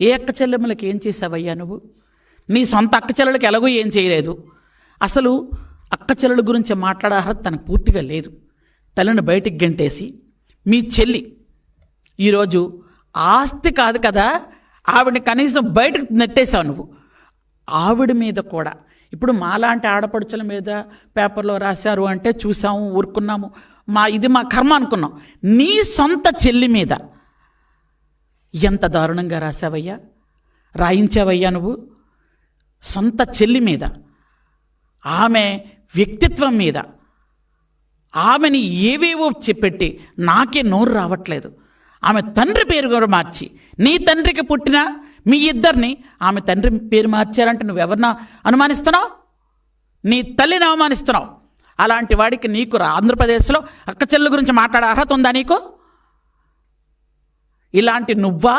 ఏ అక్క చెల్లెమ్మలకి ఏం చేసావయ్యా నువ్వు? నీ సొంత అక్క చెల్లెలకి ఎలాగో ఏం చేయలేదు. అసలు అక్క చెల్లెల గురించి మాట్లాడే అర్హత తనకు పూర్తిగా లేదు. తల్లిని బయటికి గంటేసి మీ చెల్లి ఈరోజు ఆస్తి కాదు కదా, ఆవిడని కనీసం బయటకు నెట్టేశావు నువ్వు. ఆవిడ మీద కూడా ఇప్పుడు మాలాంటి ఆడపడుచుల మీద పేపర్లో రాశారు అంటే చూసాము, ఊరుకున్నాము, ఇది మా కర్మ అనుకున్నాం. నీ సొంత చెల్లి మీద ఎంత దారుణంగా రాశావయ్యా, రాయించావయ్యా నువ్వు. సొంత చెల్లి మీద, ఆమె వ్యక్తిత్వం మీద, ఆమెని ఏవేవో చెప్పెట్టి నాకే నోరు రావట్లేదు. ఆమె తండ్రి పేరు కూడా మార్చి, నీ తండ్రికి పుట్టిన మీ ఇద్దరిని ఆమె తండ్రి పేరు మార్చారంటే నువ్వెవరినా అనుమానిస్తున్నావు? నీ తల్లిని అవమానిస్తున్నావు. అలాంటి వాడికి నీకు ఆంధ్రప్రదేశ్లో అక్క చెల్లెల గురించి మాట్లాడే అర్హత ఉందా నీకు? ఇలాంటి నువ్వా